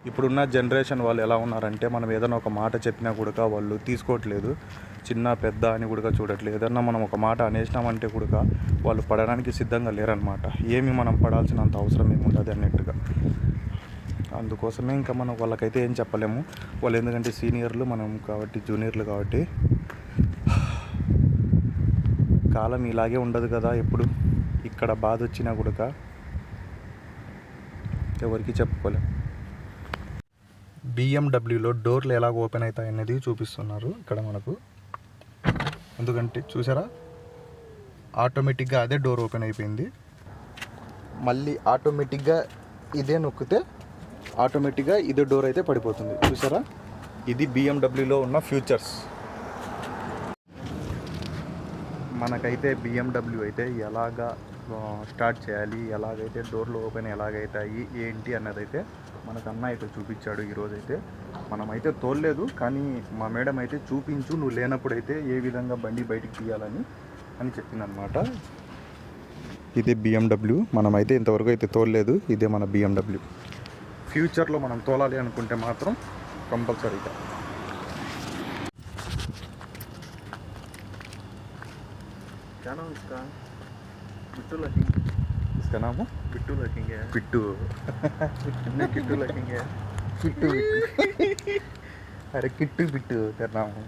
ఇప్పుడున్న జనరేషన్ వాళ్ళు ఎలా ఉన్నారంటే మనం ఏదైనా ఒక మాట చెప్పినా కూడా వాళ్ళు తీసుకోవట్లేదు. చిన్న పెద్ద అని కూడా చూడట్లేదు. ఏదన్నా మనం ఒక మాట అనేసినామంటే కూడా వాళ్ళు పడడానికి సిద్ధంగా లేరనమాట. ఏమి మనం పడాల్సినంత అవసరం ఏమి ఉంటుంది అన్నట్టుగా. అందుకోసమే ఇంకా మనం వాళ్ళకైతే ఏం చెప్పలేము. వాళ్ళు ఎందుకంటే సీనియర్లు, మనం కాబట్టి జూనియర్లు కాబట్టి. కాలం ఇలాగే ఉండదు కదా. ఎప్పుడు ఇక్కడ బాధ వచ్చినా కూడా ఎవరికి చెప్పుకోలేం. బిఎండబ్ల్యూలో డోర్లు ఎలాగ ఓపెన్ అవుతాయి అనేది చూపిస్తున్నారు ఇక్కడ మనకు. ఎందుకంటే చూసారా, ఆటోమేటిక్గా అదే డోర్ ఓపెన్ అయిపోయింది. మళ్ళీ ఆటోమేటిక్గా ఇదే నొక్కితే ఆటోమేటిక్గా ఇదే డోర్ అయితే పడిపోతుంది. చూసారా, ఇది బిఎండబ్ల్యూలో ఉన్న ఫ్యూచర్స్. మనకైతే బిఎండబ్ల్యూ అయితే ఎలాగా స్టార్ట్ చేయాలి, ఎలాగైతే డోర్లు ఓపెన్ ఎలాగైతాయి ఏంటి అన్నదైతే మనకు అన్న అయితే చూపించాడు ఈరోజైతే. మనమైతే తోలలేదు, కానీ మా మేడం అయితే చూపించు, నువ్వు లేనప్పుడైతే ఏ విధంగా బండి బయటికి తీయాలని అని చెప్పిందనమాట. ఇదే బిఎండబ్ల్యూ. మనమైతే ఇంతవరకు అయితే తోలలేదు. ఇదే మన బిఎండబ్ల్యూ. ఫ్యూచర్లో మనం తోలాలి అనుకుంటే మాత్రం కంపల్సరీగా. बिट्टू लगेंगे, इसका नाम हो बिट्टू लगेंगे, पिट्टू. नहीं किट्टू लगेंगे, पिट्टू अरे किट्टू बिट्टू तेरा नाम है.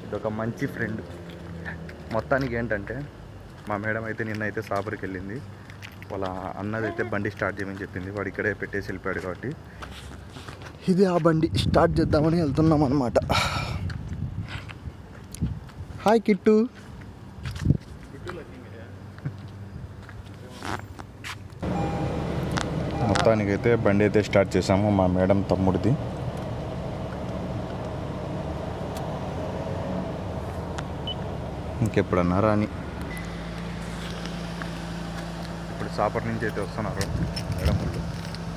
ఇదొక మంచి ఫ్రెండ్. మొత్తానికి ఏంటంటే మా మేడం అయితే నిన్నైతే సాబర్కి వెళ్ళింది. వాళ్ళ అన్నదైతే బండి స్టార్ట్ చేయమని చెప్పింది. వాడు ఇక్కడే పెట్టేసి వెళ్ళిపోయాడు కాబట్టి ఇది ఆ బండి స్టార్ట్ చేద్దామని వెళ్తున్నాం అనమాట. హాయ్ కిట్టు. మొత్తానికైతే బండి అయితే స్టార్ట్ చేసాము మా మేడం తమ్ముడిది. ఇంకెప్పుడన్నా రాని. ఇప్పుడు సాపర్ నుంచి అయితే వస్తున్నారు మేడం వాళ్ళు.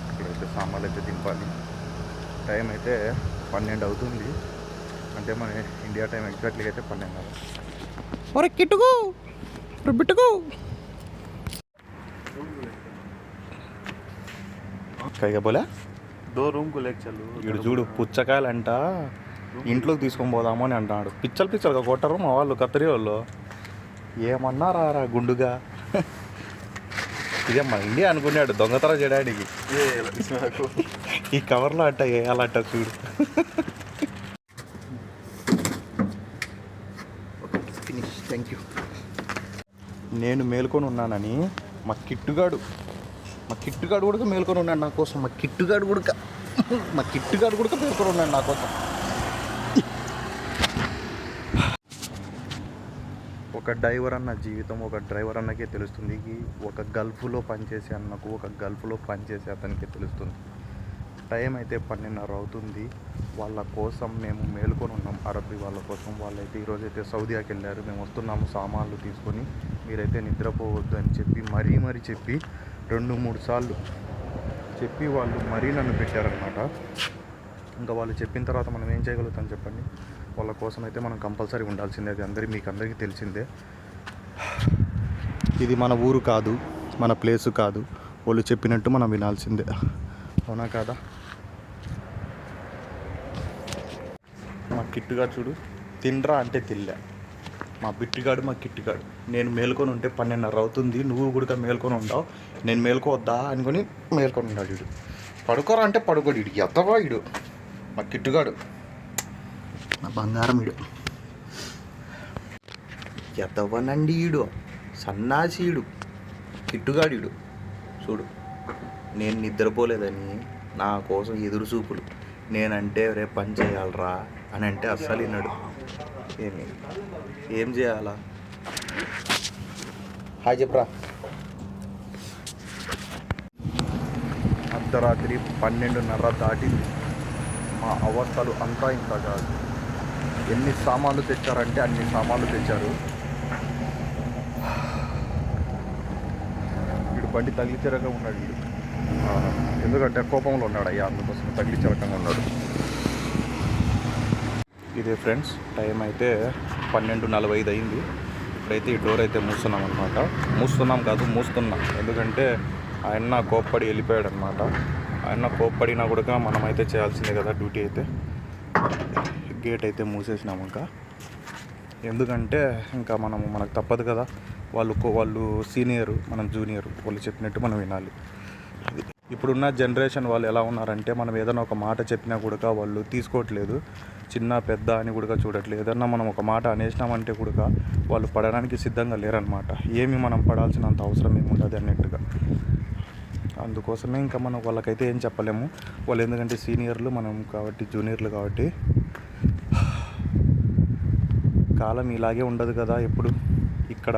ఇప్పుడైతే సామాన్లు అయితే దింపాలి. టైం అయితే 12 అవుతుంది. అంటే మన ఇండియా టైం ఎగ్జాక్ట్లీగా అయితే 12:30. ఒరే కిట్టుకు బిట్టుకు కైగా పోలే दो रूम को लेके चलो. వీడు చూడు, పుచ్చకాయలంట ఇంట్లోకి తీసుకొని పోదాము అని అంటున్నాడు. పిచ్చలుగా కొట్టరు మా వాళ్ళు, కత్తిరి వాళ్ళు. ఏమన్నారా గుండుగా. ఇదే మన ఇండియా అనుకున్నాడు దొంగతనం చేయడానికి. ఈ కవర్లో అంట వేయాలంట చూడు. Finish, thank you. నేను మేల్కొని ఉన్నానని మా కిట్టుగాడు కూడా మేల్కొని ఉన్నాడు నా కోసం. మా కిట్టుగాడు కూడా మేల్కొని ఉన్నాడు నా కోసం. ఒక డ్రైవర్ అన్న జీవితం ఒక డ్రైవర్ అన్నకే తెలుస్తుంది. ఒక గల్ఫ్లో పనిచేసే అన్నకు, ఒక గల్ఫ్లో పనిచేసే అతనికే తెలుస్తుంది. టైం అయితే 12:30 అవుతుంది. వాళ్ళ కోసం మేము మేలుకొని ఉన్నాం, అరబ్బీ వాళ్ళ కోసం. వాళ్ళైతే ఈరోజైతే సౌదీకి వెళ్ళారు. మేము వస్తున్నాము సామాన్లు తీసుకొని, మీరైతే నిద్రపోవద్దు అని చెప్పి మరీ చెప్పి 2-3 సార్లు చెప్పి వాళ్ళు మరీ నన్ను పెట్టారనమాట. ఇంకా వాళ్ళు చెప్పిన తర్వాత మనం ఏం చేయగలుగుతాం చెప్పండి. వాళ్ళ కోసం అయితే మనం కంపల్సరీ ఉండాల్సిందే. అది మీకు అందరికీ తెలిసిందే. ఇది మన ఊరు కాదు, మన ప్లేసు కాదు. వాళ్ళు చెప్పినట్టు మనం వినాల్సిందే, అవునా కాదా? మా కిట్టుగాడు చూడు, తినరా అంటే తినలే. మా కిట్టుగాడు నేను మేల్కొని ఉంటే 12:30 అవుతుంది. నువ్వు కూడా మేల్కొని ఉండవు. నేను మేల్కోవద్దా అనుకొని మేల్కొని ఉన్నాడు వీడు. పడుకోరా అంటే పడుకోడు వీడు. ఎద్దవా వీడు మా కిట్టుగాడు, నా బంగారం వీడు. ఎద్దవనండి వీడు, సన్నాసీడు కిట్టుగాడు వీడు. చూడు, నేను నిద్రపోలేదని నా కోసం ఎదురు చూపులు. నేనంటే రేపు పని చేయాలరా అని అంటే అస్సలు విన్నాడు. ఏం చేయాలా? హాయ్ చెప్పరా. అర్ధరాత్రి 12:30 దాటింది. మా అవస్థలు అంతా ఇంత కాదు. ఎన్ని సామాన్లు తెచ్చారంటే అన్ని సామాన్లు తెచ్చారు. వీడు బండి తగిలించే రకంగా ఉన్నాడు వీడు. ఎందుకంటే కోపంలో ఉన్నాడు అయ్యా, అందుకోసం తగిలించే రకంగా ఉన్నాడు. ఇదే ఫ్రెండ్స్, టైం అయితే 12:45 అయింది. ఇప్పుడైతే ఈ డోర్ అయితే మూస్తున్నాం. ఎందుకంటే ఆయన కోప్పడి వెళ్ళిపోయాడు అనమాట. ఆయన కోప్పడినా కూడా మనమైతే చేయాల్సిందే కదా డ్యూటీ అయితే. గేట్ అయితే మూసేసినాము ఇంకా, ఎందుకంటే ఇంకా మనకు తప్పదు కదా. వాళ్ళు సీనియరు, మనం జూనియర్, వాళ్ళు చెప్పినట్టు మనం వినాలి. అది ఇప్పుడున్న జనరేషన్ వాళ్ళు ఎలా ఉన్నారంటే, మనం ఏదైనా ఒక మాట చెప్పినా కూడా వాళ్ళు తీసుకోవట్లేదు, చిన్న పెద్ద అని కూడా చూడట్లేదు. ఏదన్నా మనం ఒక మాట అనేసినామంటే కూడా వాళ్ళు పడడానికి సిద్ధంగా లేరనమాట. ఏమి మనం పడాల్సినంత అవసరం ఏమి ఉండదు అన్నట్టుగా. అందుకోసమే ఇంకా మనం వాళ్ళకైతే ఏం చెప్పలేము. వాళ్ళు ఎందుకంటే సీనియర్లు, మనం కాబట్టి జూనియర్లు కాబట్టి. కాలం ఇలాగే ఉండదు కదా ఎప్పుడు. ఇక్కడ